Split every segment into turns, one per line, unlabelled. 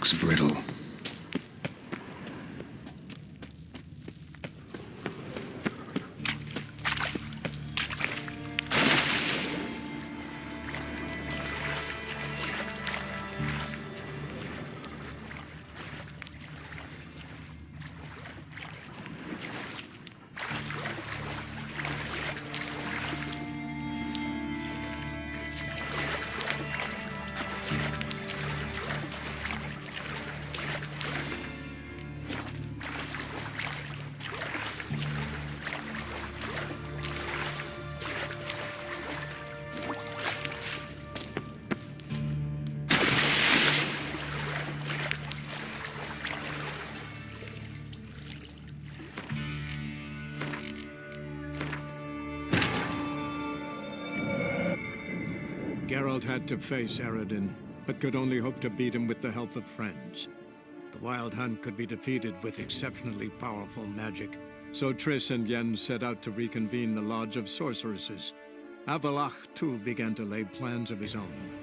looks brittle.
Geralt had to face Eredin, but could only hope to beat him with the help of friends. The Wild Hunt could be defeated with exceptionally powerful magic, so Triss and Yen set out to reconvene the Lodge of Sorceresses. Avalach, too, began to lay plans of his own.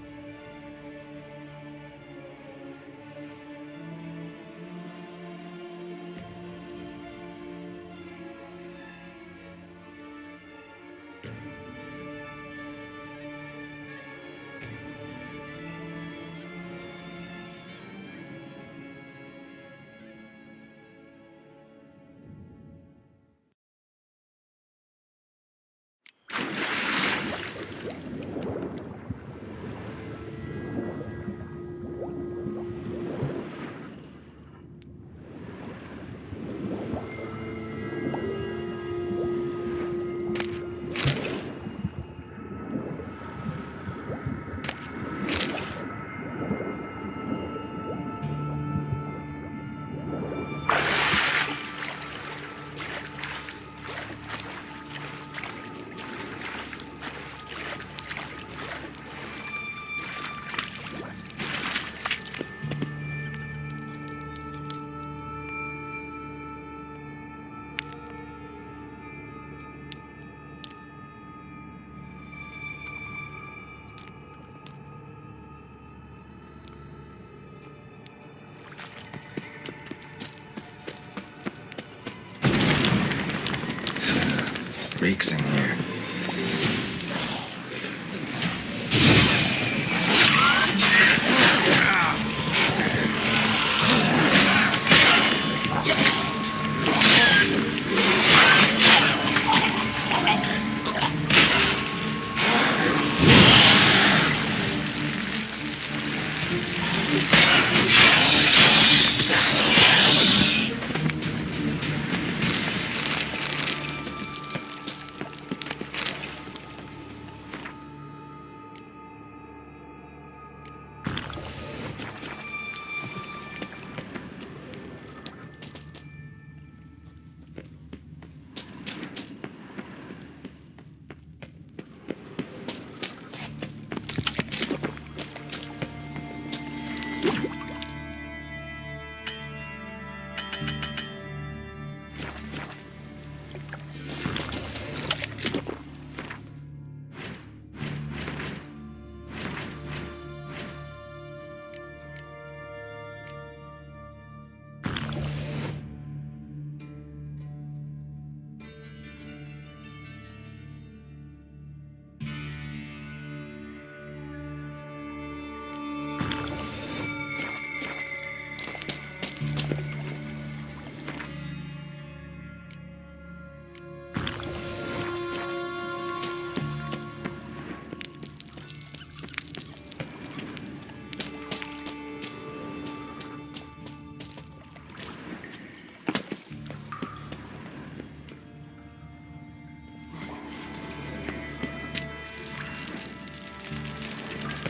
Reeks in here.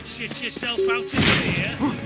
Shit yourself out in here.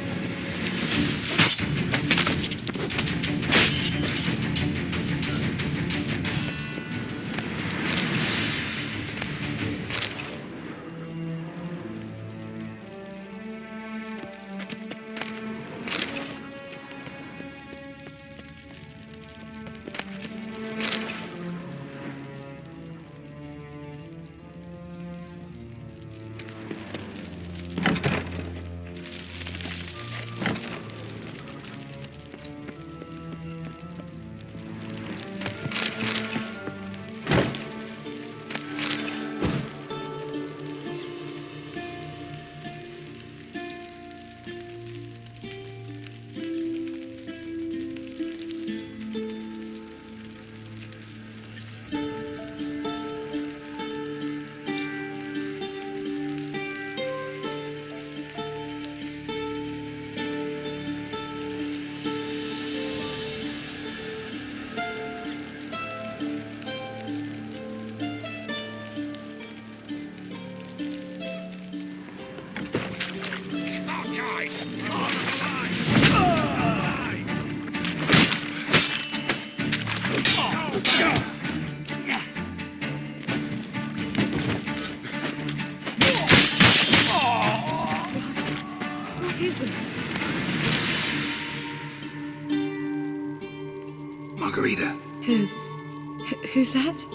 Who's that?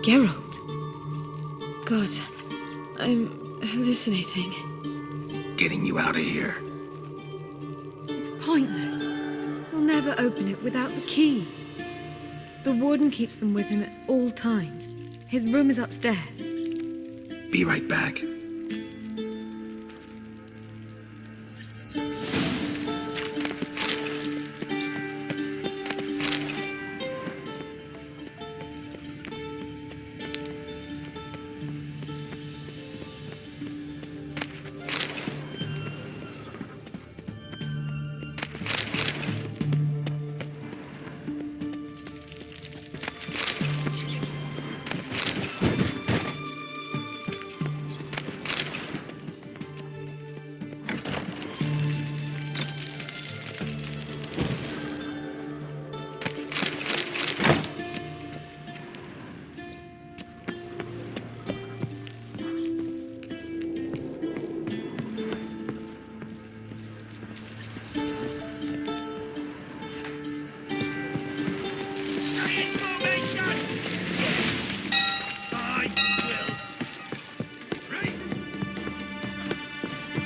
Geralt. God, I'm hallucinating.
Getting you out of here.
It's pointless. We'll never open it without the key. The warden keeps them with him at all times. His room is upstairs.
Be right back.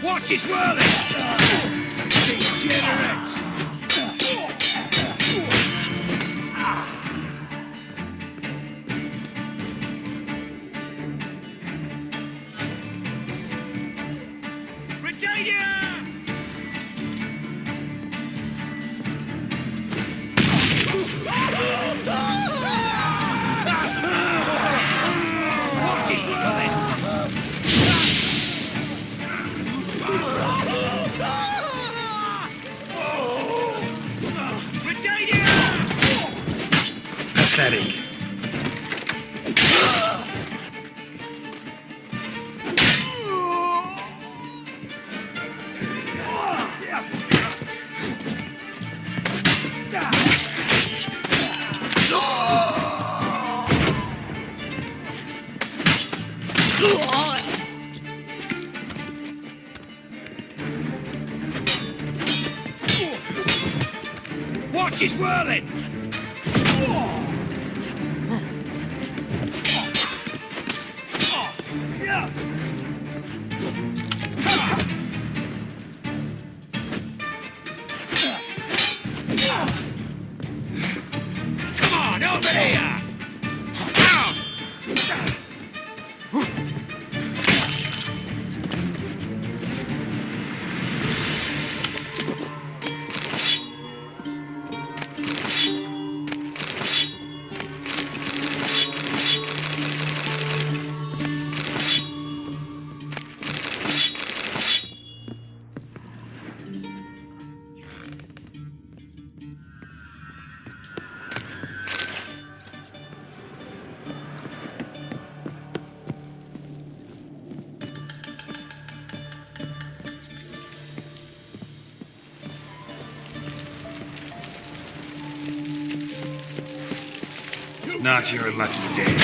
Watch his whirling! Degenerate! Britannia! Watch his whirling!
Pathetic.
Watch his whirling! Come on, over here!
Not your lucky day.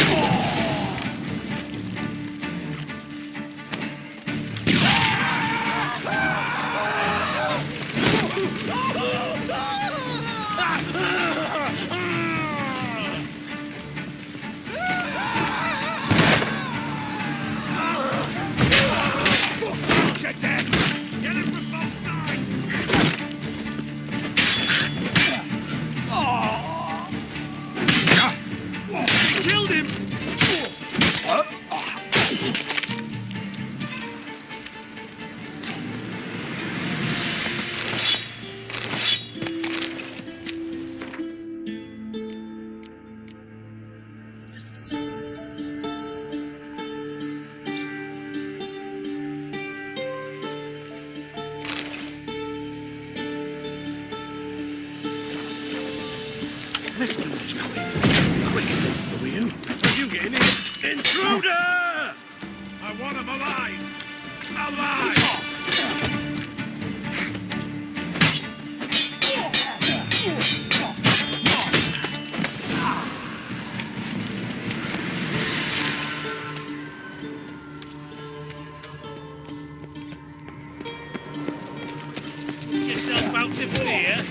Get him from both sides! Killed him!
Let's do this quick. Quick. Are we in? Are you getting in? Intruder!
I want him alive! Alive! Get yourself out of here!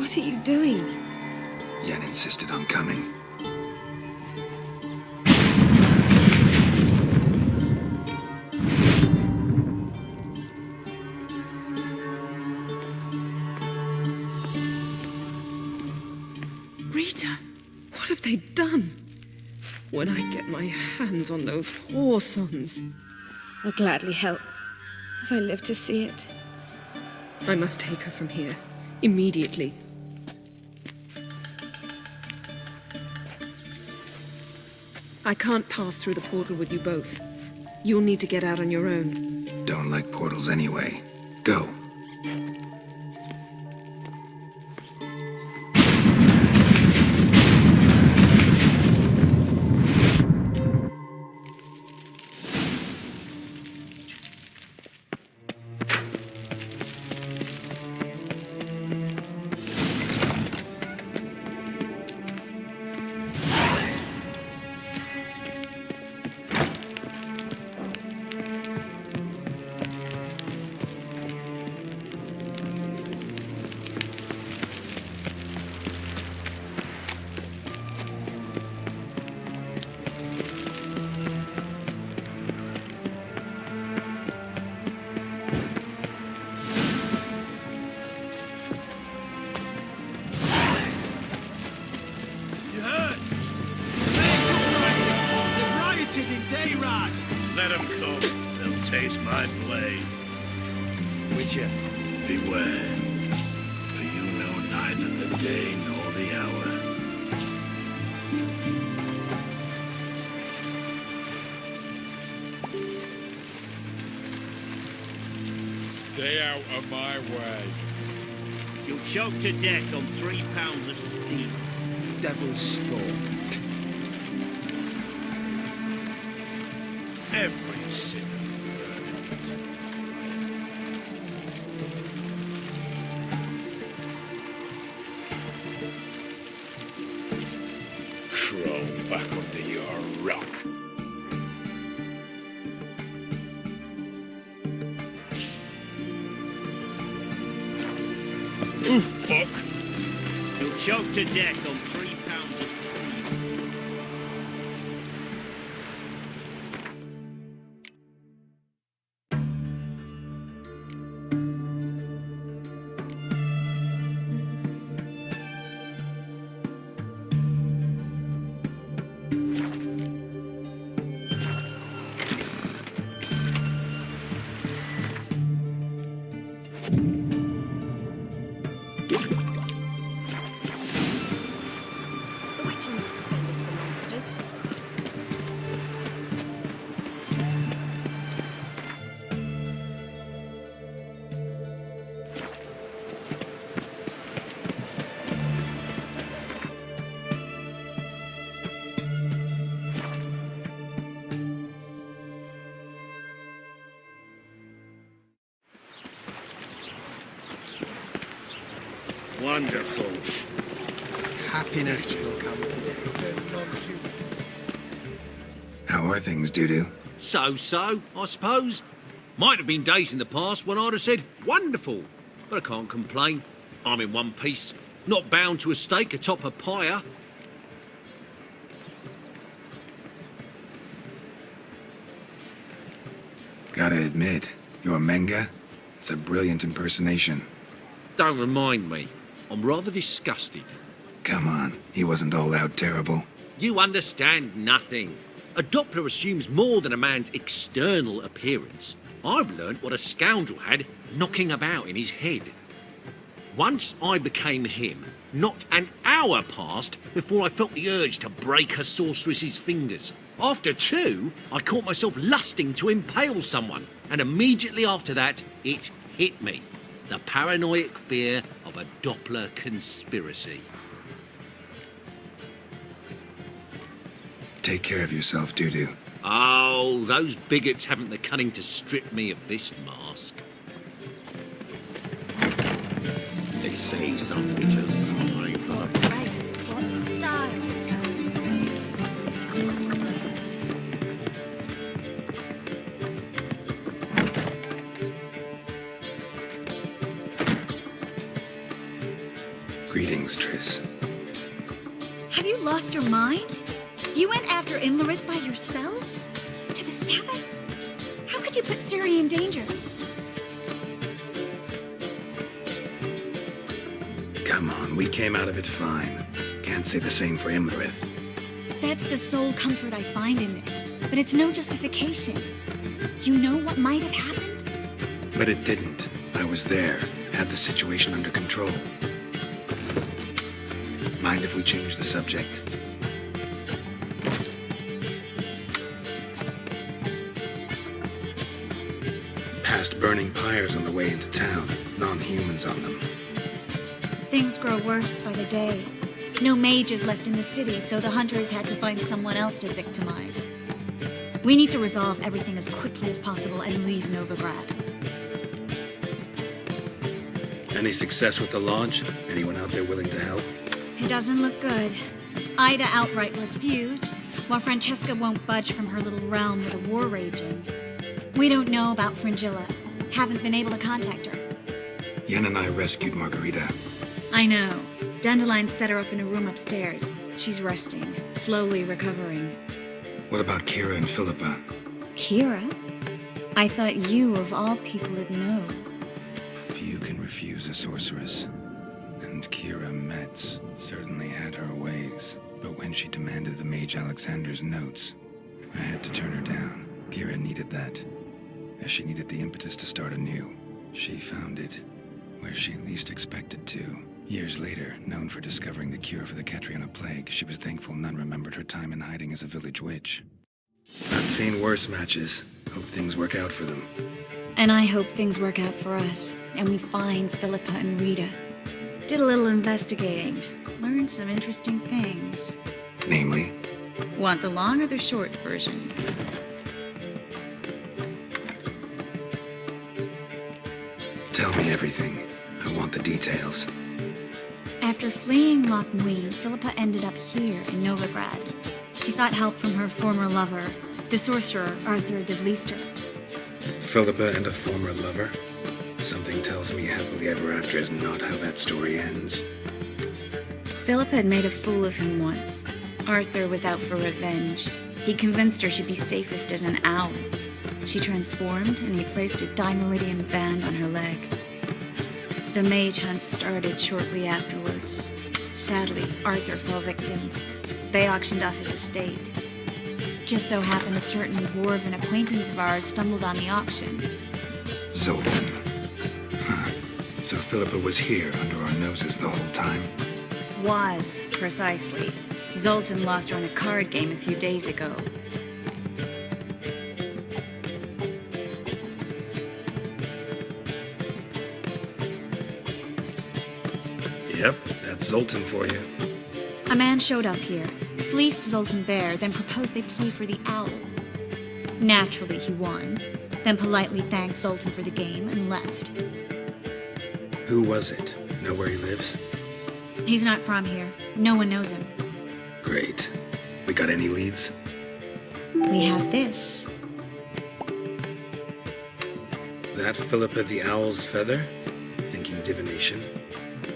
What are you doing?
Yen insisted on coming.
Rita, what have they done? When I get my hands on those whore sons,
I'll gladly help, if I live to see it.
I must take her from here, immediately. I can't pass through the portal with you both. You'll need to get out on your own.
Don't like portals anyway. Go.
You heard? They're rioting in Dayrad. Let them come. They'll taste my blade. Witcher, beware. For you know neither the day nor the hour.
Stay out of my way.
You'll choke to death on 3 pounds of steam.
Devil's spawn. Every sinner
Crawl back under your rock. Ooh, fuck.
You'll choke to death on 3 pounds of steam.
The witching just defend us from monsters.
wonderful.
Happiness will come today.
How are things, Dudu?
So, I suppose. Might have been days in the past when I'd have said, wonderful. But I can't complain. I'm in one piece. Not bound to a stake atop a pyre.
Gotta admit, your Menga, it's a brilliant impersonation.
Don't remind me. I'm rather disgusted.
Come on, he wasn't all out terrible.
You understand nothing. A Doppler assumes more than a man's external appearance. I've learnt what a scoundrel had knocking about in his head. Once I became him, not an hour passed before I felt the urge to break a sorceress's fingers. After 2, I caught myself lusting to impale someone, and immediately after that, it hit me. The paranoid fear of a Doppler conspiracy.
Take care of yourself, Dudu.
Oh, those bigots haven't the cunning to strip me of this mask. They say some witches strive for the
Grace, what style!
things, Triss.
Have you lost your mind? You went after Imlerith by yourselves? To the Sabbath? How could you put Ciri in danger?
Come on, we came out of it fine. Can't say the same for Imlerith.
That's the sole comfort I find in this, but it's no justification. You know what might have happened?
But it didn't. I was there, had the situation under control. Mind if we change the subject? Past burning pyres on the way into town, non-humans on them.
Things grow worse by the day. No mages left in the city, so the hunters had to find someone else to victimize. We need to resolve everything as quickly as possible and leave Novigrad.
Any success with the launch? Anyone out there willing to help?
It doesn't look good. Ida outright refused, while Francesca won't budge from her little realm with a war raging. We don't know about Fringilla. Haven't been able to contact her.
Yen and I rescued Margarita.
I know. Dandelion set her up in a room upstairs. She's resting, slowly recovering.
What about Kira and Philippa?
Kira? I thought you, of all people, would know.
Few can refuse a sorceress. And Kira Metz certainly had her ways. But when she demanded the Mage Alexander's notes, I had to turn her down. Kira needed that, as she needed the impetus to start anew. She found it where she least expected to. Years later, known for discovering the cure for the Catriona plague, she was thankful none remembered her time in hiding as a village witch. I've seen worse matches. Hope things work out for them.
And I hope things work out for us, and we find Philippa and Rita. Did a little investigating. Learned some interesting things.
Namely?
Want the long or the short version?
Tell me everything. I want the details.
After fleeing Loch Muin, Philippa ended up here in Novigrad. She sought help from her former lover, the sorcerer Arthur de Vlister.
Philippa and a former lover? Something tells me happily ever after is not how that story ends.
Philippa had made a fool of him once. Arthur was out for revenge. He convinced her she'd be safest as an owl. She transformed, and he placed a dimeridian band on her leg. The mage hunt started shortly afterwards. Sadly, Arthur fell victim. They auctioned off his estate. Just so happened a certain dwarven acquaintance of ours stumbled on the auction.
Zoltan. Huh. So Philippa was here under our noses the whole time?
Was, precisely. Zoltan lost her in a card game a few days ago.
Yep, that's Zoltan for you.
A man showed up here, fleeced Zoltan bare, then proposed they play for the owl. Naturally, he won, then politely thanked Zoltan for the game and left.
Who was it? Know where he lives?
He's not from here. No one knows him.
Great. We got any leads?
We have this.
That Philippa the Owl's feather? Thinking divination?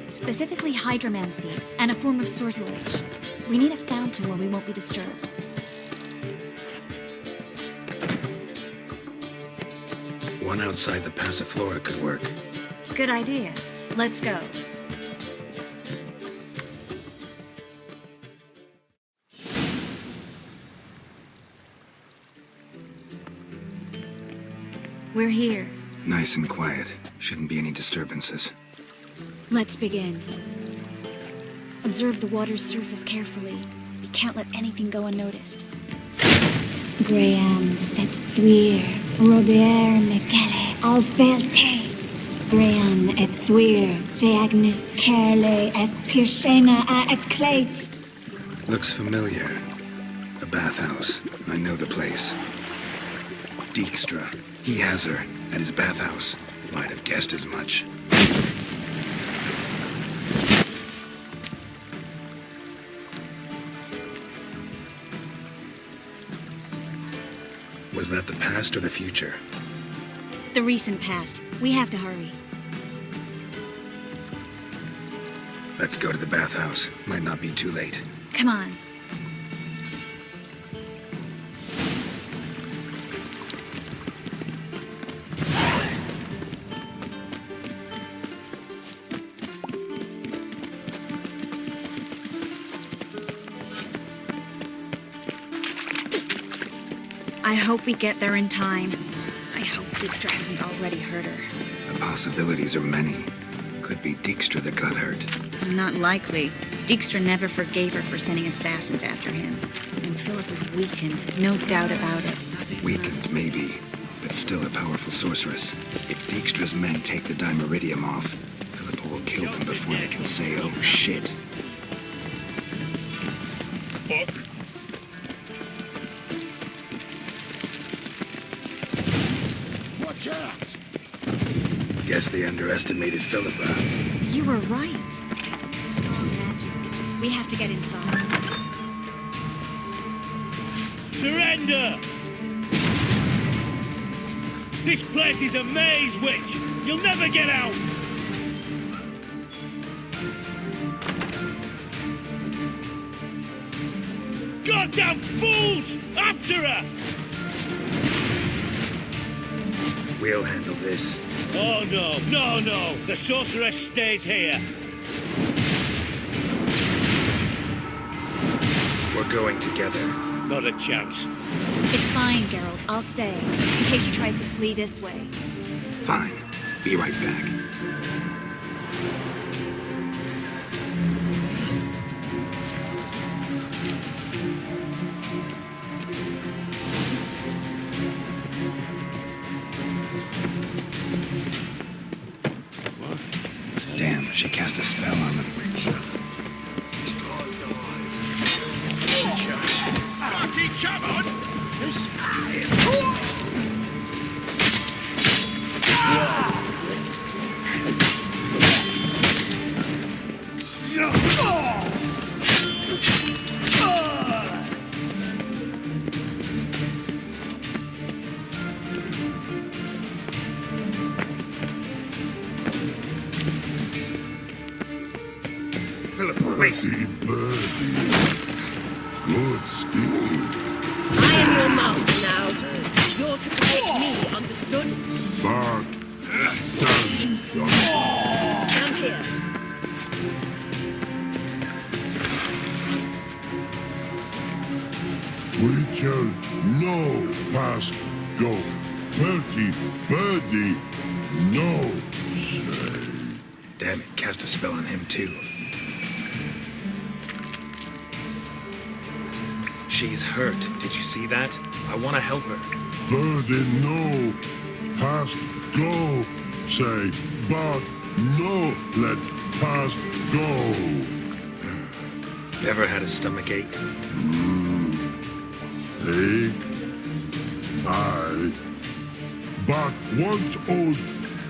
Specifically hydromancy and a form of sortilege. We need a fountain where we won't be disturbed.
One outside the Passiflora could work.
Good idea. Let's go. We're here.
Nice and quiet. Shouldn't be any disturbances.
Let's begin. Observe the water's surface carefully. We can't let anything go unnoticed. Graham et thuir, Robert Mekele, Alfelte. Graham et thuir, de agnes kerle, es pirshena a es clays.
Looks familiar. A bathhouse. I know the place. Dijkstra. He has her at his bathhouse. Might have guessed as much. Was that the past or the future?
The recent past. We have to hurry.
Let's go to the bathhouse. Might not be too late.
Come on. I hope we get there in time. I hope Dijkstra hasn't already hurt her.
The possibilities are many. Could be Dijkstra that got hurt.
Not likely. Dijkstra never forgave her for sending assassins after him. And Philip was weakened, no doubt about it.
Weakened, maybe, but still a powerful sorceress. If Dijkstra's men take the Dimeridium off, Philippa will kill them before they can say, oh shit.
Fuck.
Watch out!
Guess they underestimated Philippa.
You were right. This is strong magic. We have to get inside.
Surrender! This place is a maze, witch! You'll never get out! Goddamn fools! After her!
We'll handle this.
Oh no, no, no! The sorceress stays here.
We're going together.
Not a chance.
It's fine, Geralt. I'll stay. In case she tries to flee this way.
Fine. Be right back. Damn, she cast a spell on them.
Lucky, come on!
Philippa, wait!
Good stew.
I am your master now. You're to protect me, understood?
But
Stand here.
Witcher, no past go. Bertie, birdie, no say.
Damn it, cast a spell on him too. She's hurt. Did you see that? I want to help her.
Birdie, no past go. Say, but no let past go.
Ever had a stomach ache?
Ache, aye. But once old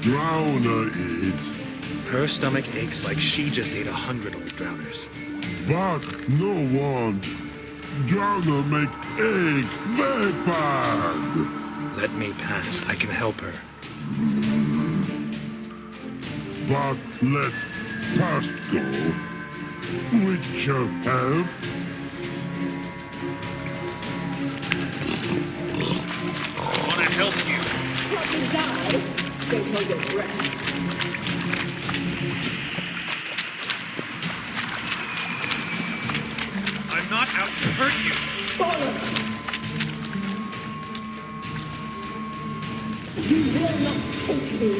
drowner eat,
Her stomach aches like she just ate 100 old drowners.
but no want. Drowner make ache very bad.
Let me pass. I can help her.
But let past go. Witcher help.
I want to help you.
Let me die. Don't hold your breath.
I'm not out to hurt you.
Bollocks! You will not take me.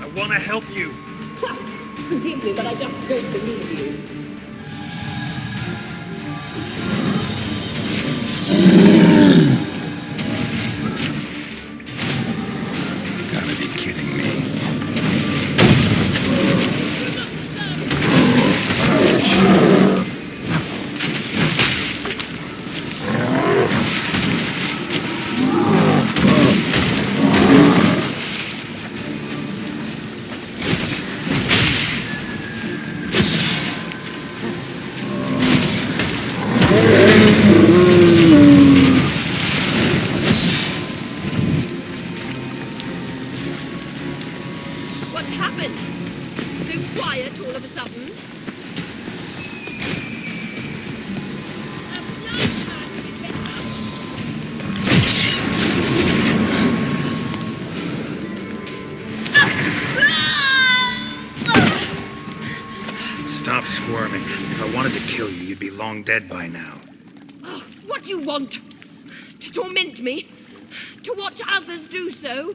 I want to help you.
Ha! Forgive me, but I just don't believe you.
Gotta be kidding me.
What's happened? So quiet all of a sudden?
Stop squirming. If I wanted to kill you, you'd be long dead by now.
Oh, what do you want? To torment me? To watch others do so?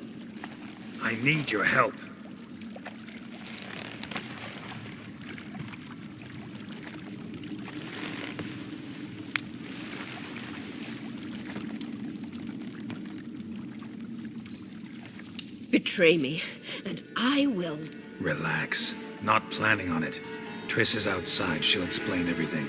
I need your help.
Betray me, and I will.
Relax. Not planning on it. Triss is outside. She'll explain everything.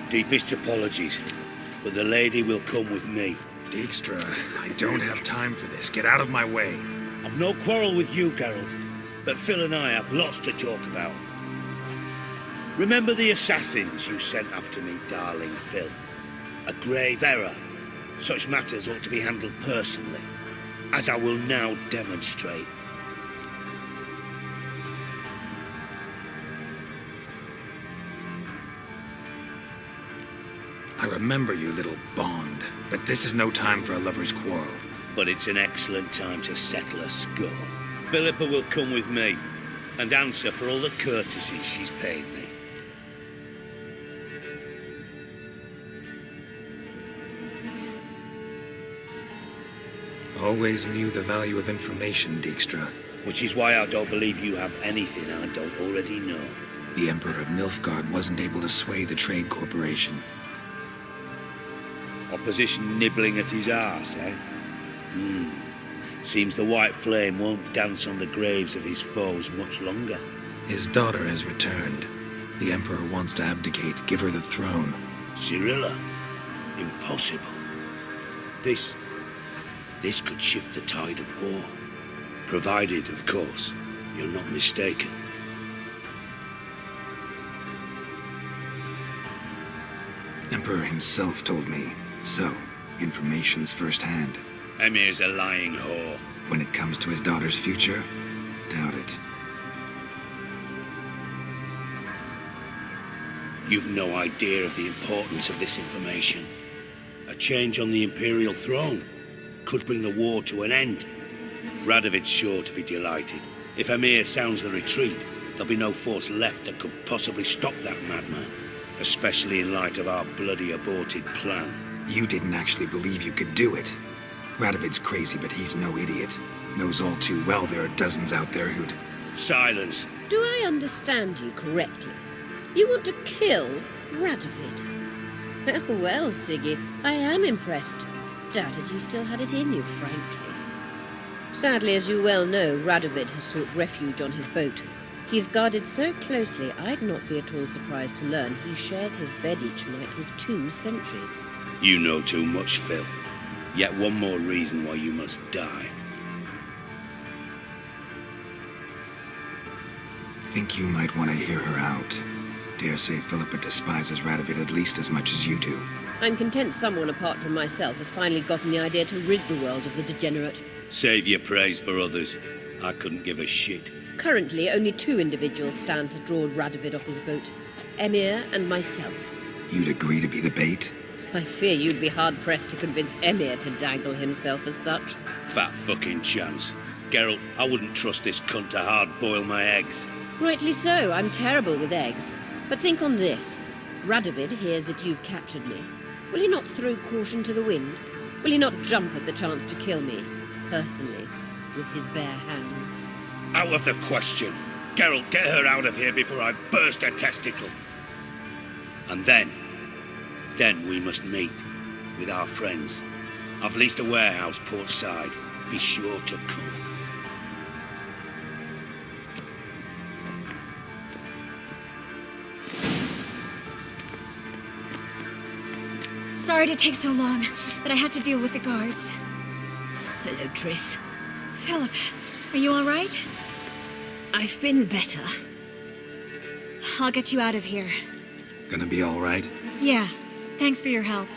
Deepest apologies, but the lady will come with me.
Dijkstra, I don't have time for this. Get out of my way.
I've no quarrel with you, Geralt, but Phil and I have lots to talk about. Remember the assassins you sent after me, darling Phil? A grave error. Such matters ought to be handled personally, as I will now demonstrate.
I remember you, little Bond, but this is no time for a lover's quarrel.
But it's an excellent time to settle a score. Philippa will come with me and answer for all the courtesies she's paid me.
Always knew the value of information, Dijkstra.
Which is why I don't believe you have anything I don't already know.
The Emperor of Nilfgaard wasn't able to sway the Trade Corporation.
Opposition nibbling at his arse, eh? Seems the White Flame won't dance on the graves of his foes much longer.
His daughter has returned. The Emperor wants to abdicate, give her the throne.
Cyrilla? Impossible. This could shift the tide of war. Provided, of course, you're not mistaken.
Emperor himself told me. So, information's firsthand.
Emir's a lying whore.
When it comes to his daughter's future, doubt it.
You've no idea of the importance of this information. A change on the Imperial throne could bring the war to an end. Radovid's sure to be delighted. If Emir sounds the retreat, there'll be no force left that could possibly stop that madman. Especially in light of our bloody aborted plan.
You didn't actually believe you could do it. Radovid's crazy, but he's no idiot. Knows all too well there are dozens out there who'd...
Silence.
Do I understand you correctly? You want to kill Radovid? Well, Siggy, I am impressed. Doubted you still had it in you, frankly. Sadly, as you well know, Radovid has sought refuge on his boat. He's guarded so closely, I'd not be at all surprised to learn he shares his bed each night with 2 sentries.
You know too much, Phil. Yet one more reason why you must die.
Think you might want to hear her out. Dare say Philippa despises Radovid at least as much as you do.
I'm content someone apart from myself has finally gotten the idea to rid the world of the degenerate.
Save your praise for others. I couldn't give a shit.
Currently, only 2 individuals stand to draw Radovid off his boat. Emir and myself.
You'd agree to be the bait?
I fear you'd be hard-pressed to convince Emir to dangle himself as such.
Fat fucking chance. Geralt, I wouldn't trust this cunt to hard-boil my eggs.
Rightly so, I'm terrible with eggs. But think on this. Radovid hears that you've captured me. Will he not throw caution to the wind? Will he not jump at the chance to kill me, personally, with his bare hands?
Out of the question. Geralt, get her out of here before I burst her testicle. And then we must meet with our friends. I've leased a warehouse port side. Be sure to come.
Sorry to take so long, but I had to deal with the guards.
Hello, Triss.
Philip, are you all right?
I've been better.
I'll get you out of here.
Gonna be all right?
Yeah, thanks for your help.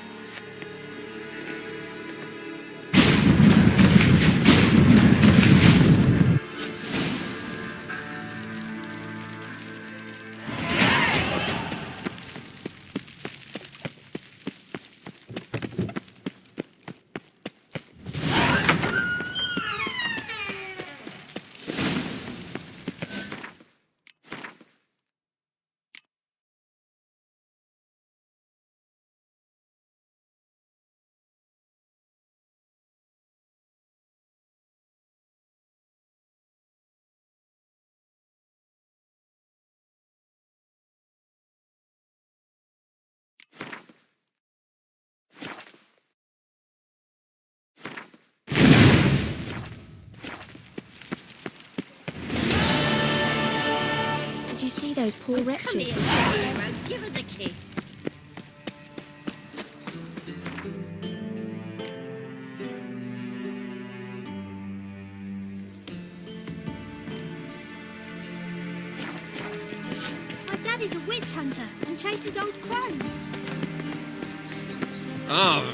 Did you see those poor wretches?
Give us a kiss.
My daddy's a witch hunter and chases old crows.
Oh,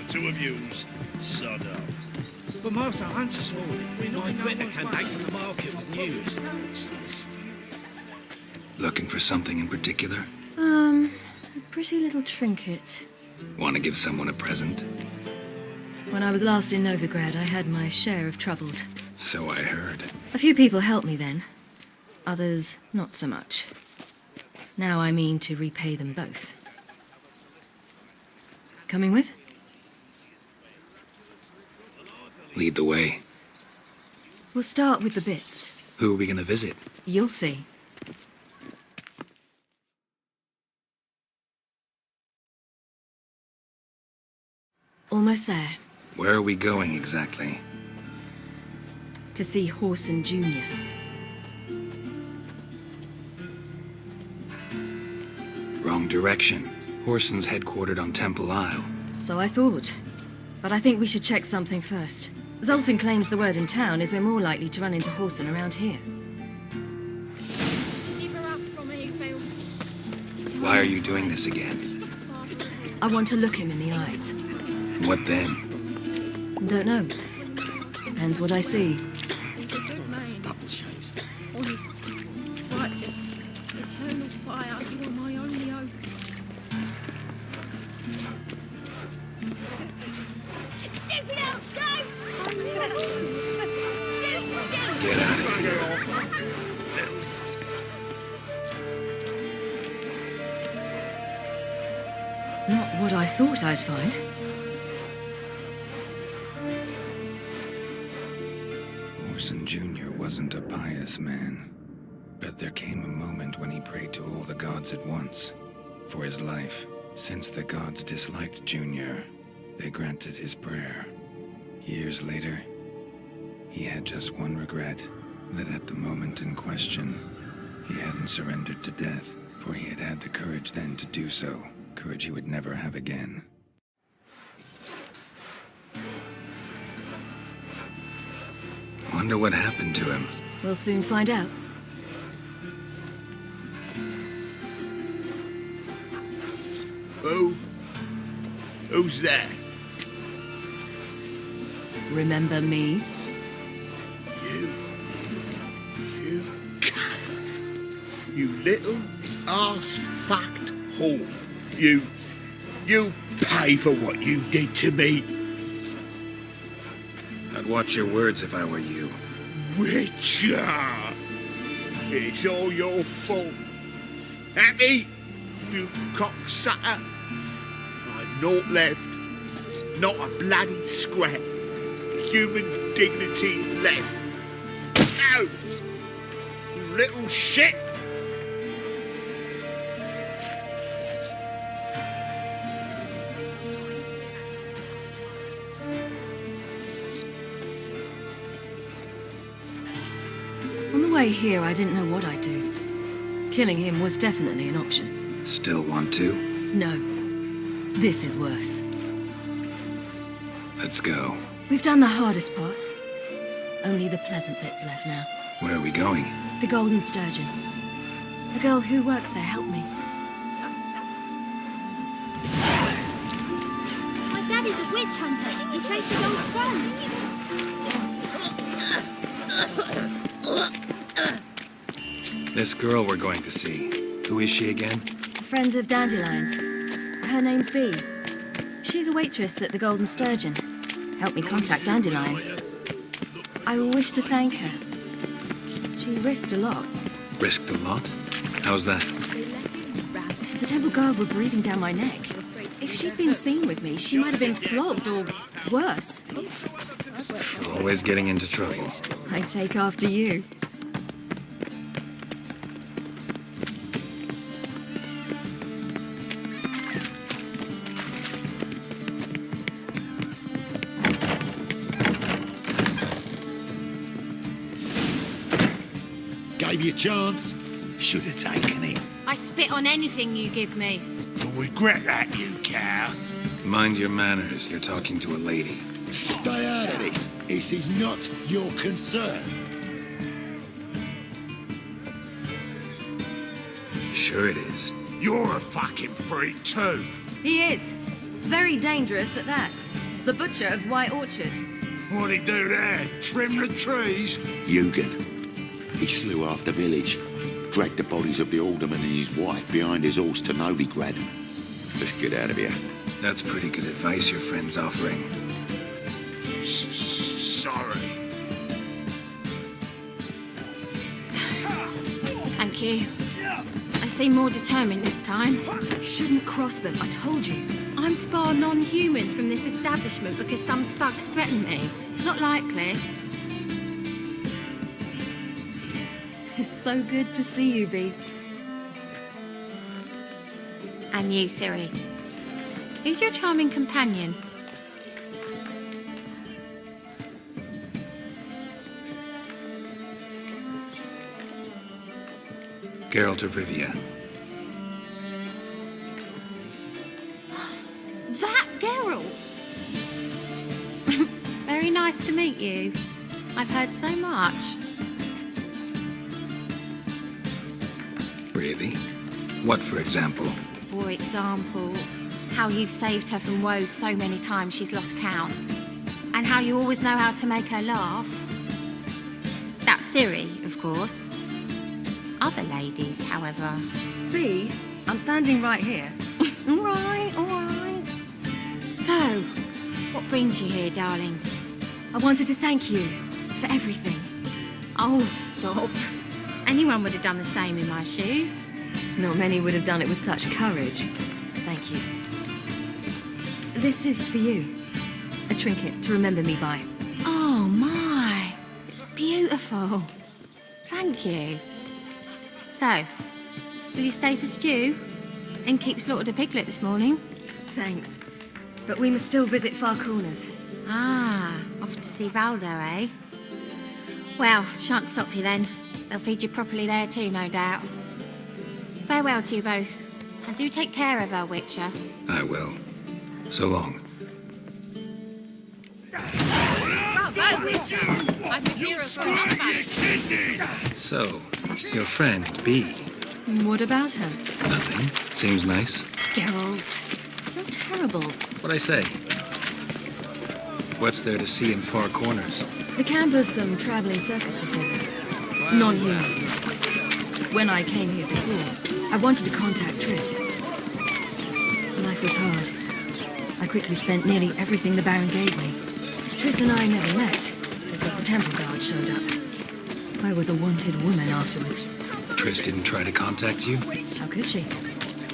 The two of yous, sod off.
But Master Hunter saw it.
My Britta came back from the market with news.
Looking for something in particular?
A pretty little trinket.
Want to give someone a present?
When I was last in Novigrad, I had my share of troubles.
So I heard.
A few people helped me then. Others, not so much. Now I mean to repay them both. Coming with?
Lead the way.
We'll start with the bits.
Who are we gonna visit?
You'll see. Almost there.
Where are we going exactly?
To see Horson Jr.
Wrong direction. Horson's headquartered on Temple Isle.
So I thought. But I think we should check something first. Zoltan claims the word in town is we're more likely to run into Horson around here.
Why are you doing this again?
I want to look him in the eyes.
What then?
Don't know. Depends what I see.
He's a good man.
Double chase.
Honest. Righteous. Eternal fire. You are my only hope. Stupid elf, go! You still!
Get out of here.
Not what I thought I'd find.
Horson Jr. wasn't a pious man, but there came a moment when he prayed to all the gods at once for his life. Since the gods disliked Jr., they granted his prayer. Years later, he had just one regret, that at the moment in question, he hadn't surrendered to death, for he had had the courage then to do so, courage he would never have again. Wonder what happened to him.
We'll soon find out.
Who's there?
Remember me?
You cannot. You little ass-fucked whore. You pay for what you did to me.
I'd watch your words if I were you.
Witcher! It's all your fault. Happy? You cocksucker. I've naught left. Not a bloody scrap. Human dignity left. No! You little shit!
On the way here, I didn't know what I'd do. Killing him was definitely an option.
Still want to?
No. This is worse.
Let's go.
We've done the hardest part. Only the pleasant bits left now.
Where are we going?
The Golden Sturgeon. A girl who works there helped me.
He's a witch hunter. He chases old friends.
This girl we're going to see, who is she again?
A friend of Dandelion's. Her name's Bee. She's a waitress at the Golden Sturgeon. Helped me contact Dandelion. I wish to thank her. She risked a lot.
Risked a lot? How's that?
The temple guard were breathing down my neck. If she'd been seen with me, she might have been flogged or worse.
Always getting into trouble.
I take after you.
Gave you a chance. Should have taken it.
I spit on anything you give me.
You'll regret that, you cow.
Mind your manners, you're talking to a lady.
Stay out of this. This is not your concern.
Sure it is.
You're a fucking freak too.
He is. Very dangerous at that. The butcher of White Orchard.
What'd he do there? Trim the trees?
Eugen. He slew half the village, dragged the bodies of the alderman and his wife behind his horse to Novigrad. Let's get out of here.
That's pretty good advice your friend's offering.
Sorry.
Thank you. I seem more determined this time.
Shouldn't cross them, I told you.
I'm to bar non-humans from this establishment because some thugs threaten me. Not likely.
It's so good to see you, Bee.
And you, Ciri. Who's your charming companion?
Geralt of Rivia.
That Geralt! Very nice to meet you. I've heard so much.
Really? What, for example?
For example, how you've saved her from woes so many times she's lost count. And how you always know how to make her laugh. That's Ciri, of course. Other ladies, however.
Bee, I'm standing right here.
All right, all right. So, what brings you here, darlings?
I wanted to thank you for everything.
Oh, stop. Anyone would have done the same in my shoes.
Not many would have done it with such courage. Thank you. This is for you. A trinket to remember me by.
Oh, my. It's beautiful. Thank you. So, will you stay for stew? And keep slaughtered a piglet this morning?
Thanks. But we must still visit Far Corners.
Ah, off to see Valdo, eh? Well, shan't stop you then. They'll feed you properly there too, no doubt. Farewell to you both. And do take care of her, Witcher.
I will. So long.
Bravo, Witcher! I'm a hero for nothing.
So, your friend, Bee.
What about her?
Nothing. Seems nice.
Geralt, you're terrible.
What'd I say? What's there to see in Far Corners?
The camp of some traveling circus performers. Non-humans. When I came here before, I wanted to contact Triss. Life was hard. I quickly spent nearly everything the Baron gave me. Triss and I never met, because the temple guard showed up. I was a wanted woman afterwards.
Triss didn't try to contact you?
How could she?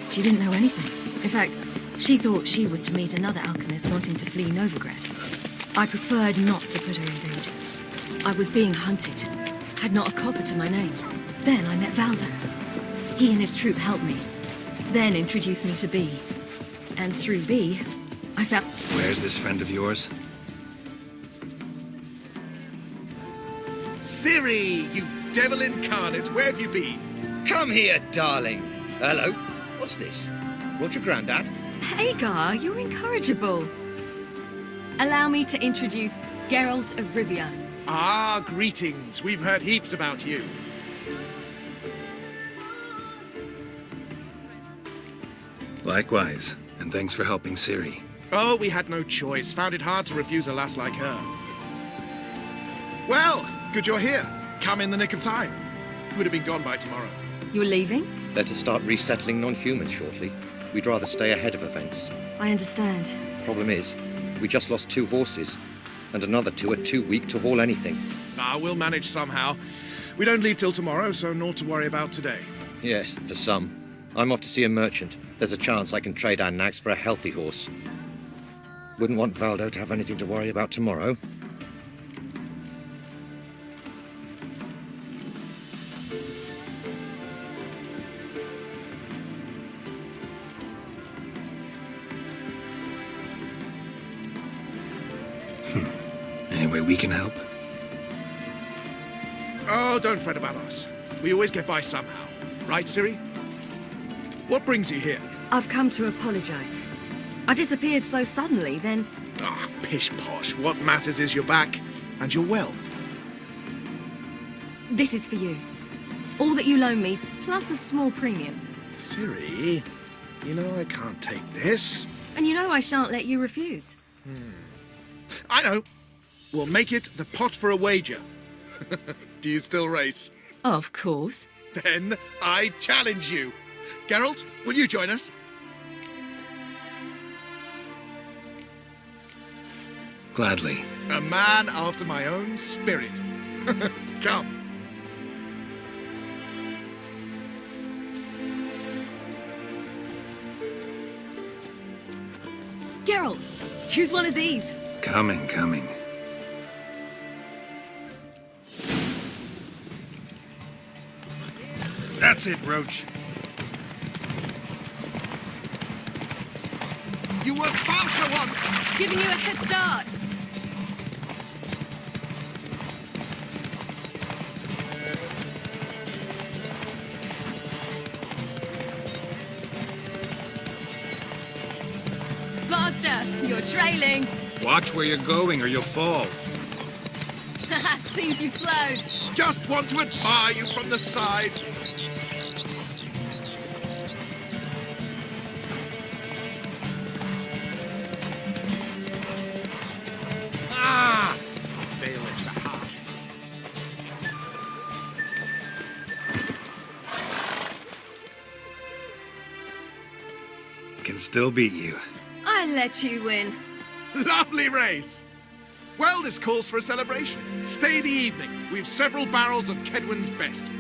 She didn't know anything. In fact, she thought she was to meet another alchemist wanting to flee Novigrad. I preferred not to put her in danger. I was being hunted, had not a copper to my name. Then I met Valdo. He and his troop helped me, then introduced me to Bee. And through Bee, I found...
Where's this friend of yours?
Ciri, you devil incarnate, where have you been?
Come here, darling. Hello. What's this? Brought your granddad?
Hagar, you're incorrigible. Allow me to introduce Geralt of Rivia.
Ah, greetings. We've heard heaps about you.
Likewise, and thanks for helping Ciri.
Oh, we had no choice. Found it hard to refuse a lass like her. Well, good you're here. Come in the nick of time. Would have been gone by tomorrow.
You're leaving?
They're to start resettling non-humans shortly. We'd rather stay ahead of events.
I understand.
Problem is, we just lost 2 horses, and another 2 are too weak to haul anything.
We'll manage somehow. We don't leave till tomorrow, so naught to worry about today.
Yes, for some. I'm off to see a merchant. There's a chance I can trade our nags for a healthy horse. Wouldn't want Valdo to have anything to worry about tomorrow.
Anyway, we can help.
Oh, don't fret about us. We always get by somehow. Right, Ciri? What brings you here?
I've come to apologize. I disappeared so suddenly, then...
Pish-posh. What matters is you're back, and you're well.
This is for you. All that you loan me, plus a small premium.
Ciri, you know I can't take this.
And you know I shan't let you refuse.
I know. We'll make it the pot for a wager. Do you still race?
Of course.
Then I challenge you. Geralt, will you join us?
Gladly.
A man after my own spirit. Come.
Geralt, choose one of these.
Coming. That's it, Roach.
You were faster once!
Giving you a head start. Faster! You're trailing.
Watch where you're going or you'll fall.
Seems you've slowed.
Just want to admire you from the side. Bailiffs are harsh.
Can still beat you.
I let you win.
Lovely race! Well, this calls for a celebration. Stay the evening. We've several barrels of Kedwin's best.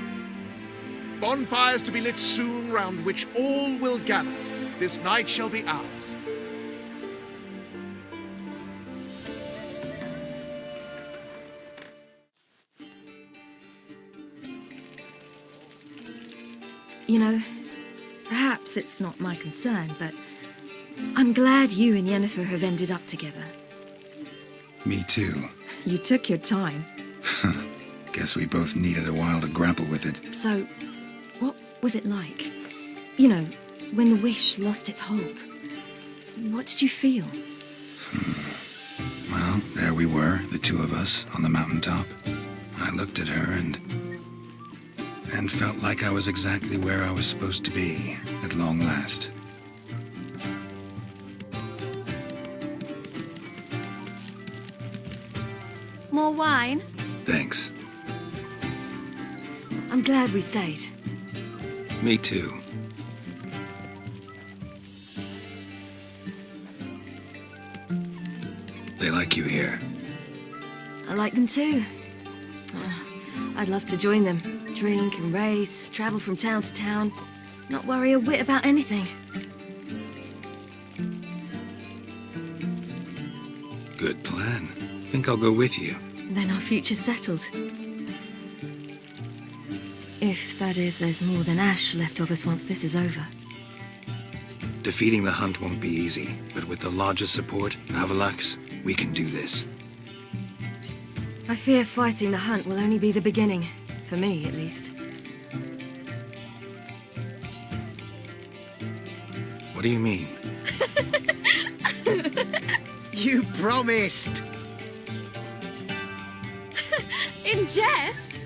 Bonfires to be lit soon, round which all will gather. This night shall be ours.
You know, perhaps it's not my concern, but I'm glad you and Yennefer have ended up together.
Me too.
You took your time.
Guess we both needed a while to grapple with it.
So, what was it like? You know, when the wish lost its hold. What did you feel?
Well, there we were, the two of us, on the mountaintop. I looked at her and felt like I was exactly where I was supposed to be, at long last.
More wine?
Thanks.
I'm glad we stayed.
Me too. They like you here.
I like them too. I'd love to join them. Drink and race, travel from town to town. Not worry a whit about anything.
Good plan. Think I'll go with you.
Then our future's settled. If, that is, there's more than ash left of us once this is over.
Defeating the hunt won't be easy, but with the Lodge's support, Avalax, we can do this.
I fear fighting the hunt will only be the beginning. For me, at least.
What do you mean?
You promised!
In jest?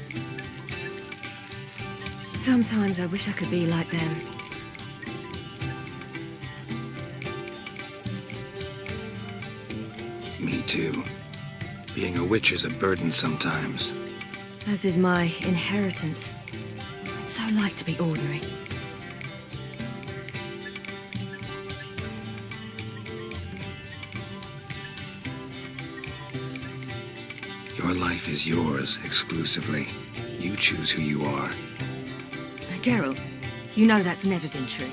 Sometimes I wish I could be like them.
Being a witch is a burden sometimes.
As is my inheritance. I'd so like to be ordinary.
Your life is yours exclusively. You choose who you are.
Geralt, you know that's never been true.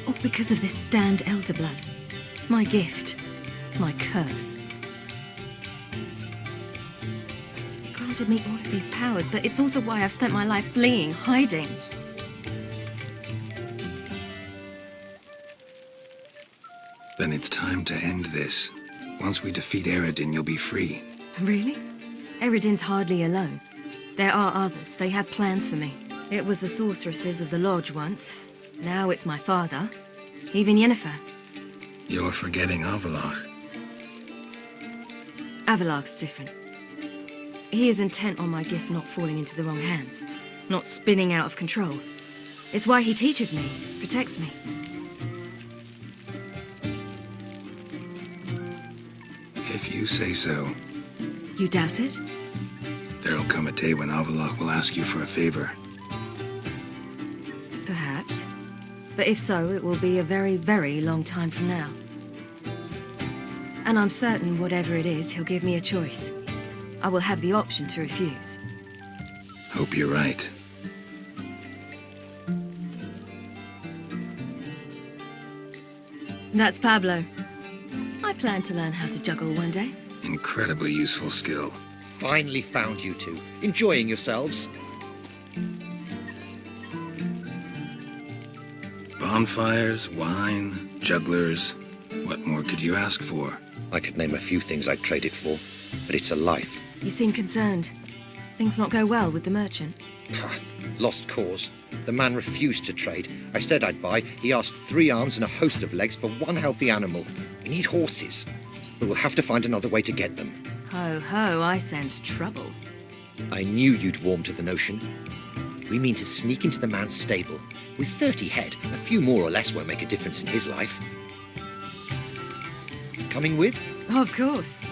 All because of this damned elder blood. My gift. My curse. It granted me all of these powers, but it's also why I've spent my life fleeing, hiding.
Then it's time to end this. Once we defeat Eredin, you'll be free.
Really? Eredin's hardly alone. There are others. They have plans for me. It was the sorceresses of the Lodge once. Now it's my father. Even Yennefer.
You're forgetting Avalach.
Avalach's different. He is intent on my gift not falling into the wrong hands. Not spinning out of control. It's why he teaches me, protects me.
If you say so.
You doubt it?
There'll come a day when Avalach will ask you for a favor.
Perhaps. But if so, it will be a very, very long time from now. And I'm certain whatever it is, he'll give me a choice. I will have the option to refuse.
Hope you're right.
That's Pablo. I plan to learn how to juggle one day.
Incredibly useful skill.
Finally found you two. Enjoying yourselves?
Bonfires, wine, jugglers. What more could you ask for?
I could name a few things I'd trade it for, but it's a life.
You seem concerned. Things not go well with the merchant.
Lost cause. The man refused to trade. I said I'd buy. He asked 3 arms and a host of legs for 1 healthy animal. We need horses. But we'll have to find another way to get them.
Ho ho, I sense trouble.
I knew you'd warm to the notion. We mean to sneak into the man's stable. With 30 head, a few more or less won't make a difference in his life. Coming with?
Of course.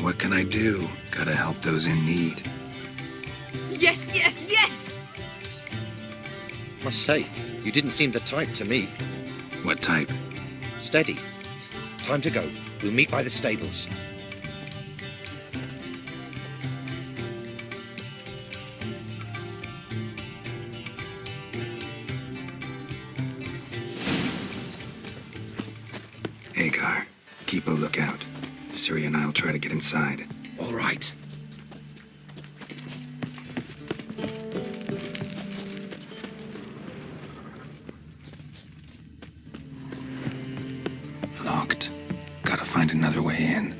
What can I do? Gotta help those in need.
Yes, yes, yes!
Must say, you didn't seem the type to me.
What type?
Steady. Time to go. We'll meet by the stables.
Agar, keep a lookout. Ciri and I'll try to get inside.
All right.
Locked. Gotta find another way in.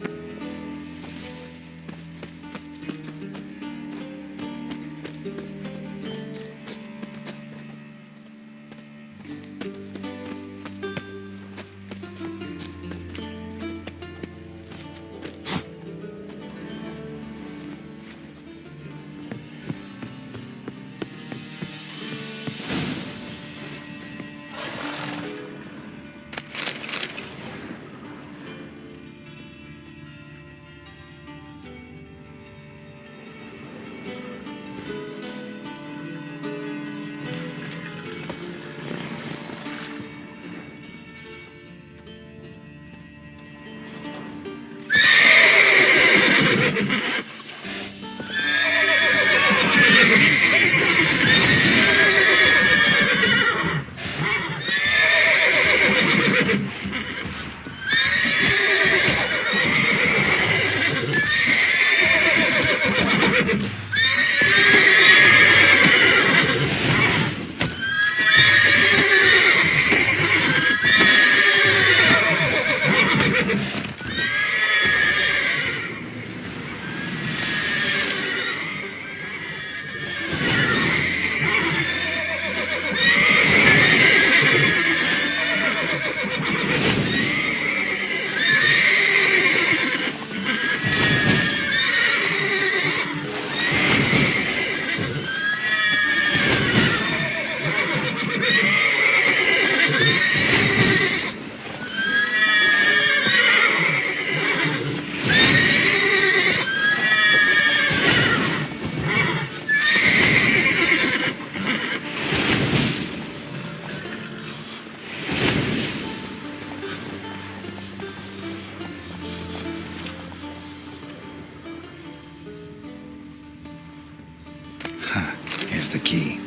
the key.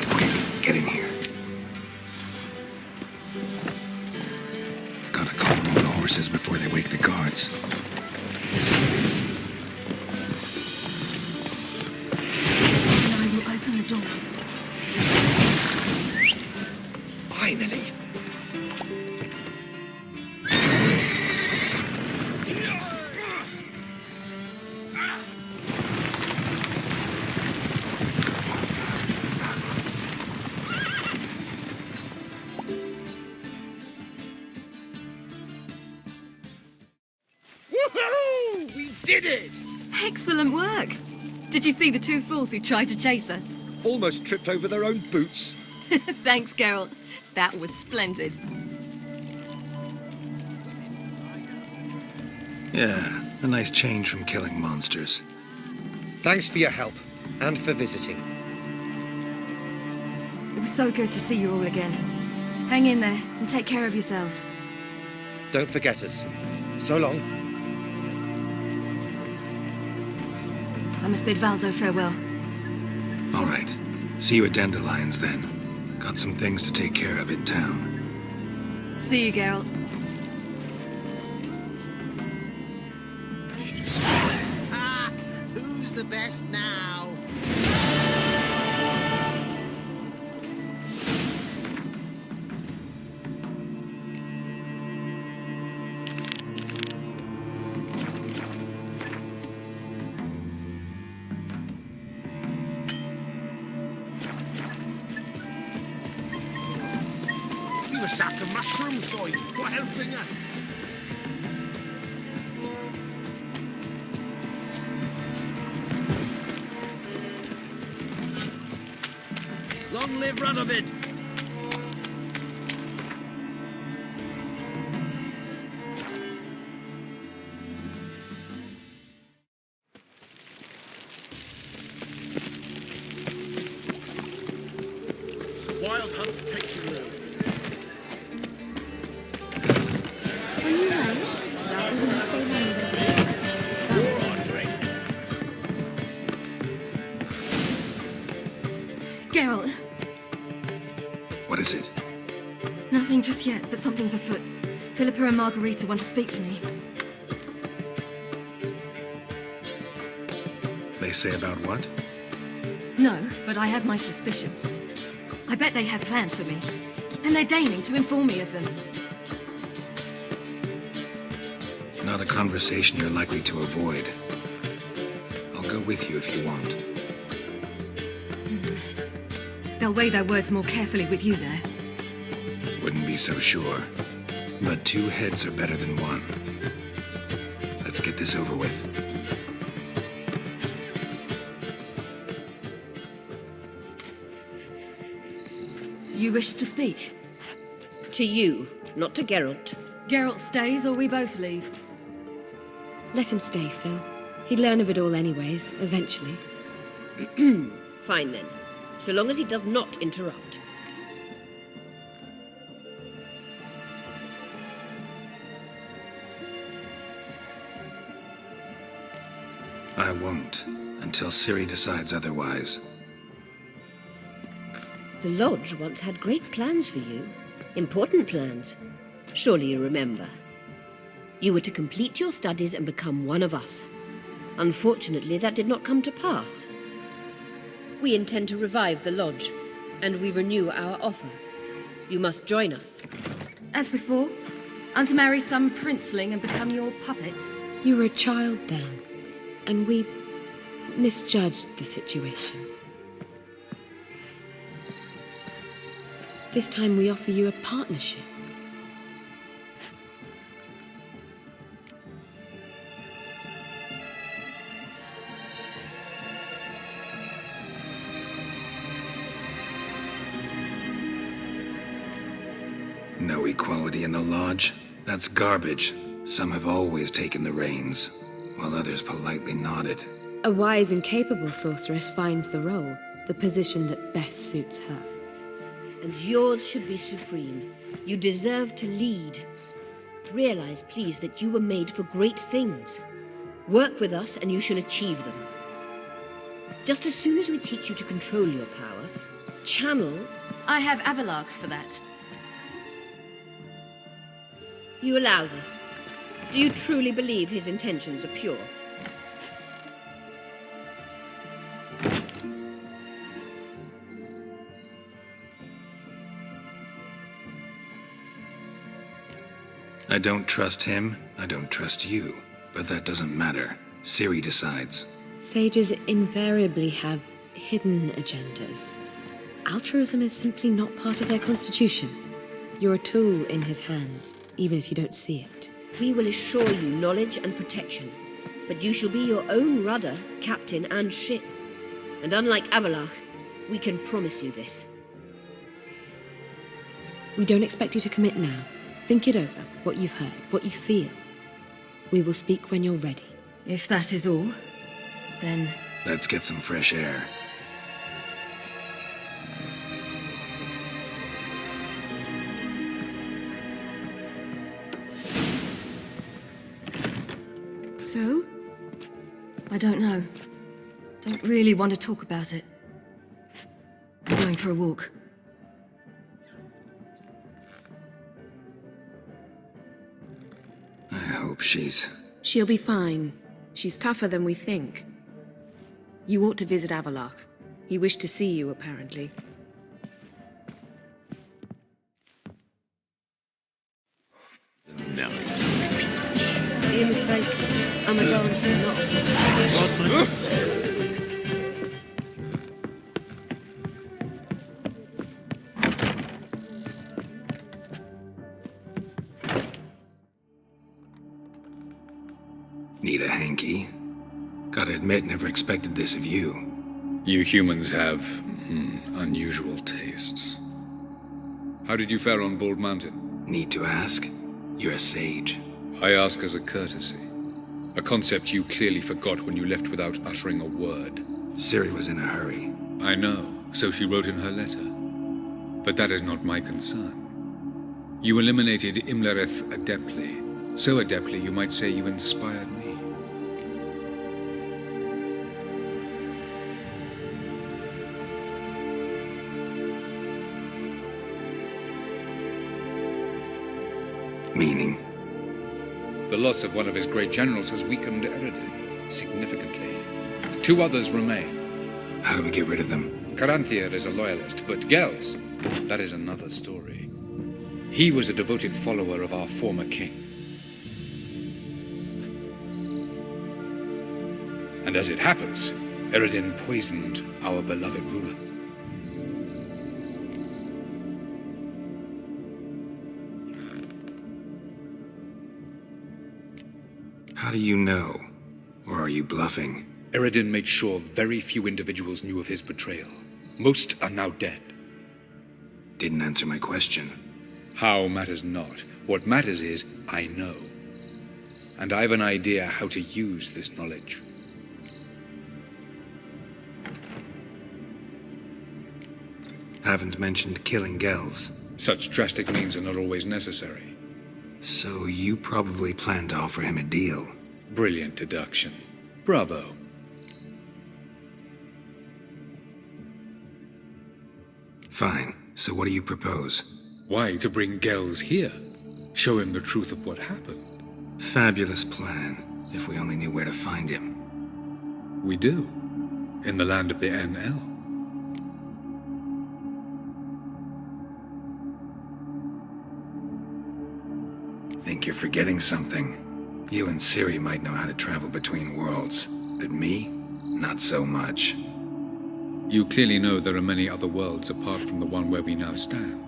Quick, get in here. Gotta calm the horses before they wake the guards.
And I will open the door.
Finally!
Woohoo! We did it!
Excellent work! Did you see the two fools who tried to chase us?
Almost tripped over their own boots.
Thanks, Geralt. That was splendid.
Yeah, a nice change from killing monsters.
Thanks for your help, and for visiting.
It was so good to see you all again. Hang in there, and take care of yourselves.
Don't forget us. So long.
I must bid Valdo farewell.
All right. See you at Dandelions, then. Got some things to take care of in town.
See you, Geralt.
Ah, who's the best now?
We've a sack of mushrooms for you, for helping us.
Long live Radovid!
Wild hunt take the road.
Are you late? Or will you stay longer? It's fancy.
Geralt.
What is it?
Nothing just yet, but something's afoot. Philippa and Margarita want to speak to me.
They say about what?
No, but I have my suspicions. I bet they have plans for me. And they're deigning to inform me of them.
Not a conversation you're likely to avoid. I'll go with you if you want.
They'll weigh their words more carefully with you there.
Wouldn't be so sure. But two heads are better than one. Let's get this over with.
You wish to speak?
To you, not to Geralt.
Geralt stays or we both leave?
Let him stay, Phil. He'd learn of it all anyways, eventually.
Fine then. So long as he does not interrupt.
I won't, until Ciri decides otherwise.
The Lodge once had great plans for you. Important plans. Surely you remember. You were to complete your studies and become one of us. Unfortunately, that did not come to pass. We intend to revive the Lodge, and we renew our offer. You must join us.
As before, I'm to marry some princeling and become your puppet.
You were a child then, and we misjudged the situation. This time we offer you a partnership.
No equality in the Lodge? That's garbage. Some have always taken the reins, while others politely nodded.
A wise and capable sorceress finds the role, the position that best suits her.
And yours should be supreme. You deserve to lead. Realize, please, that you were made for great things. Work with us and you shall achieve them. Just as soon as we teach you to control your power, channel...
I have Avalark for that.
You allow this? Do you truly believe his intentions are pure?
I don't trust him, I don't trust you. But that doesn't matter. Ciri decides.
Sages invariably have hidden agendas. Altruism is simply not part of their constitution. You're a tool in his hands, even if you don't see it.
We will assure you knowledge and protection, but you shall be your own rudder, captain, and ship. And unlike Avalark, we can promise you this.
We don't expect you to commit now. Think it over, what you've heard, what you feel. We will speak when you're ready.
If that is all, then...
Let's get some fresh air.
So? I don't know. Don't really want to talk about it. I'm going for a walk.
I hope she's...
She'll be fine. She's tougher than we think. You ought to visit Avalark. He wished to see you, apparently.
No.
You're mistaken. I'm a dancer, not
Need a hanky? Gotta admit, never expected this of you.
You humans have unusual tastes. How did you fare on Bald Mountain?
Need to ask? You're a sage.
I ask as a courtesy. A concept you clearly forgot when you left without uttering a word.
Ciri was in a hurry.
I know, so she wrote in her letter. But that is not my concern. You eliminated Imlerith adeptly. So adeptly, you might say you inspired me.
Meaning?
The loss of one of his great generals has weakened Eredin significantly. 2 others remain.
How do we get rid of them?
Caranthier is a loyalist, but Gels, that is another story. He was a devoted follower of our former king. And as it happens, Eredin poisoned our beloved ruler.
How do you know? Or are you bluffing?
Eredin made sure very few individuals knew of his betrayal. Most are now dead.
Didn't answer my question.
How matters not. What matters is, I know. And I've an idea how to use this knowledge.
Haven't mentioned killing Gels.
Such drastic means are not always necessary.
So you probably plan to offer him a deal.
Brilliant deduction. Bravo.
Fine. So what do you propose?
Why, to bring Gels here. Show him the truth of what happened.
Fabulous plan, if we only knew where to find him.
We do. In the land of the NL.
Think you're forgetting something. You and Ciri might know how to travel between worlds, but me? Not so much.
You clearly know there are many other worlds apart from the one where we now stand.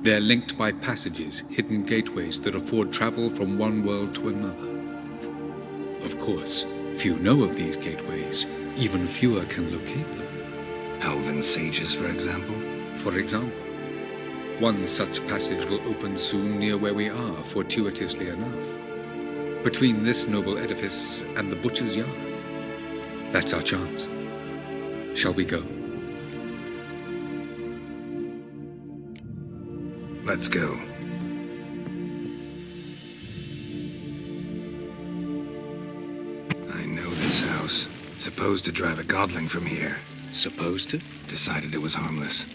They're linked by passages, hidden gateways that afford travel from one world to another. Of course, few know of these gateways, even fewer can locate them.
Elven sages, for example?
For example. One such passage will open soon near where we are, fortuitously enough. Between this noble edifice and the butcher's yard. That's our chance. Shall we go?
Let's go. house. Supposed to drive a godling from here.
Supposed to?
Decided it was harmless.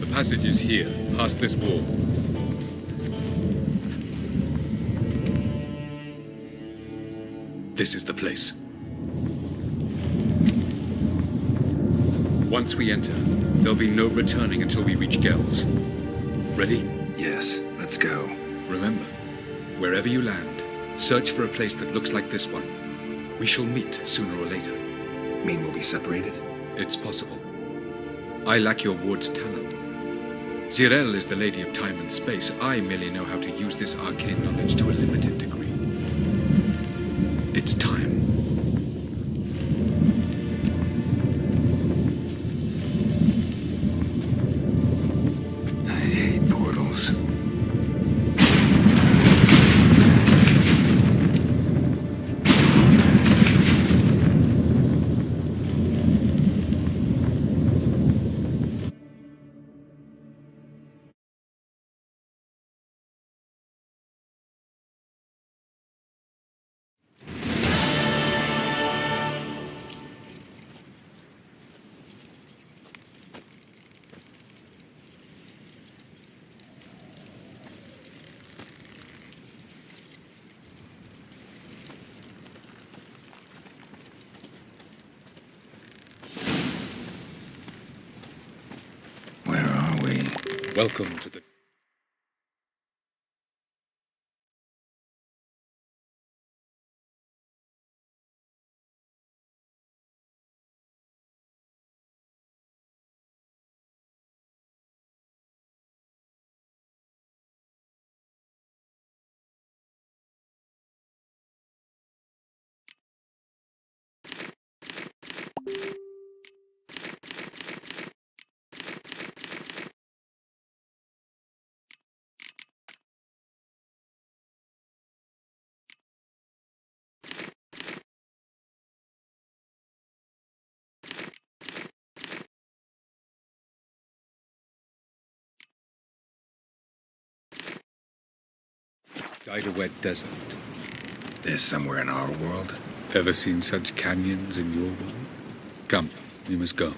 The passage is here, past this wall. This is the place. Once we enter, there'll be no returning until we reach Gel's. Ready?
Yes, let's go.
Remember, wherever you land, search for a place that looks like this one. We shall meet sooner or later.
Mean we'll be separated?
It's possible. I lack your ward's talent. Zirel is the lady of time and space. I merely know how to use this arcane knowledge to a limited degree. It's time.
I hate portals.
Welcome to the... Wet Desert.
This somewhere in our world?
Ever seen such canyons in your world? Come, we must go.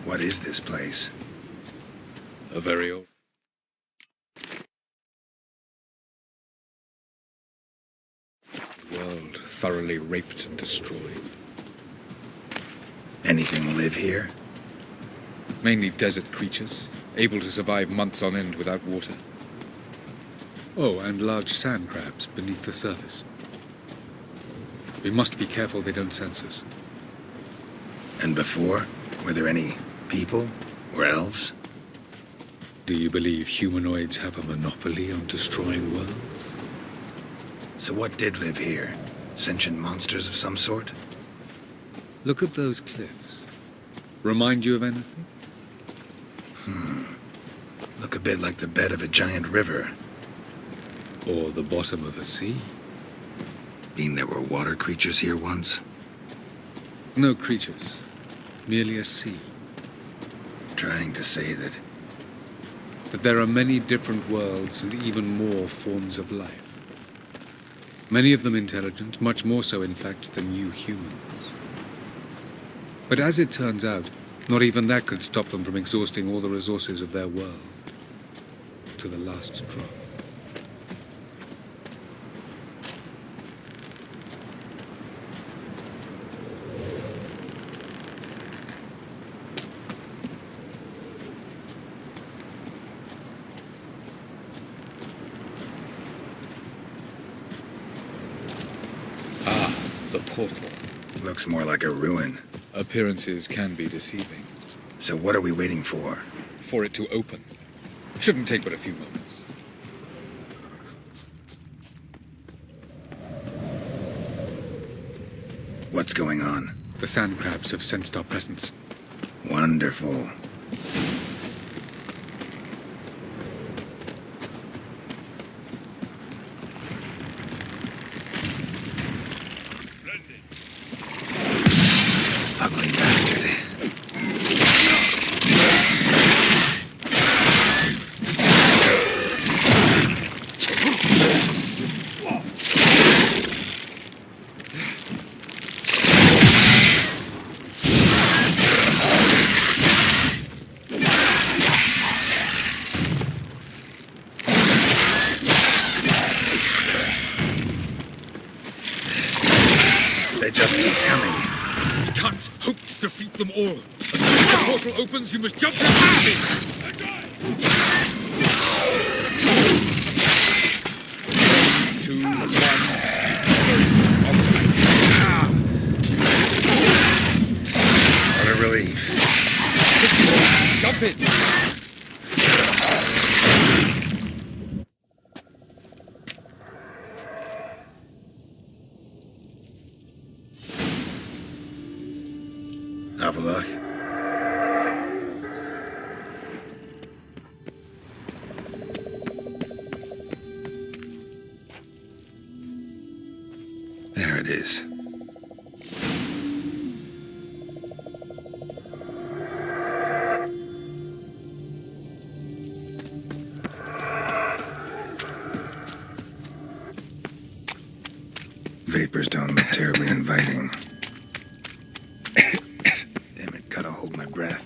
What is this place?
A very old... world thoroughly raped and destroyed.
Anything live here?
Mainly desert creatures, able to survive months on end without water. Oh, and large sand crabs beneath the surface. We must be careful they don't sense us.
And before? Were there any people or elves?
Do you believe humanoids have a monopoly on destroying worlds?
So what did live here? Sentient monsters of some sort?
Look at those cliffs. Remind you of anything?
Look a bit like the bed of a giant river.
Or the bottom of a sea.
Mean there were water creatures here once?
No creatures. Merely a sea.
Trying to say that
there are many different worlds and even more forms of life. Many of them intelligent, much more so, in fact, than you humans. But as it turns out, not even that could stop them from exhausting all the resources of their world. To the last drop. The portal.
Looks more like a ruin.
Appearances can be deceiving.
So what are we waiting for?
For it to open. Shouldn't take but a few moments.
What's going on?
The sand crabs have sensed our presence.
Wonderful. Ugly bastard. They just keep coming.
You can't hope to defeat them all. As soon as the portal opens, you must jump in quickly. 2, 1, on time.
What a relief.
Jump in.
Avaloch. There it is. Vapors don't look terribly inviting. Damn it, gotta hold my breath.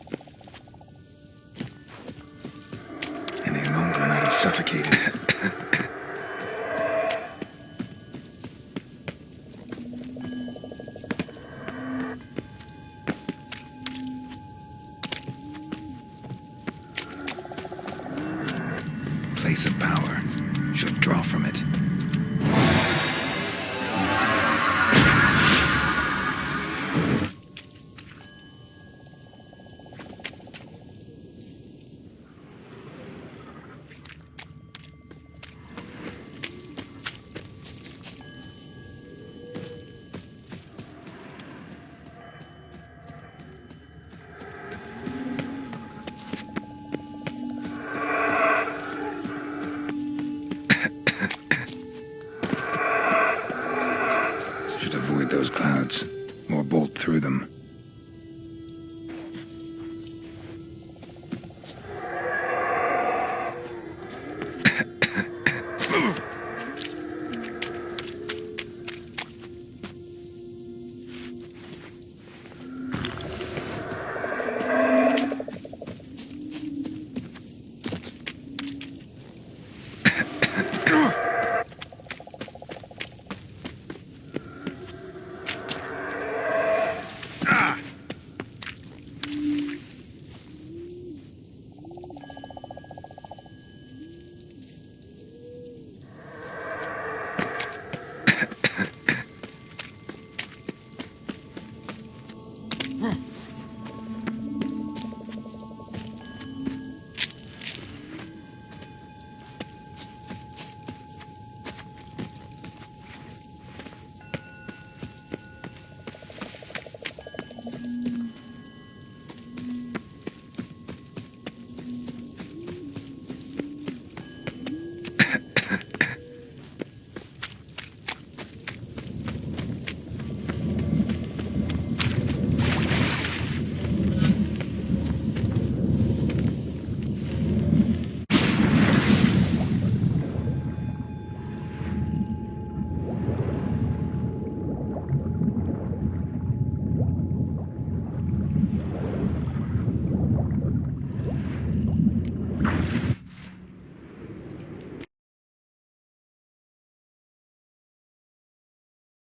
Any longer and I'd have suffocated. Place of power. Should draw from it. Should avoid those clouds, or bolt through them.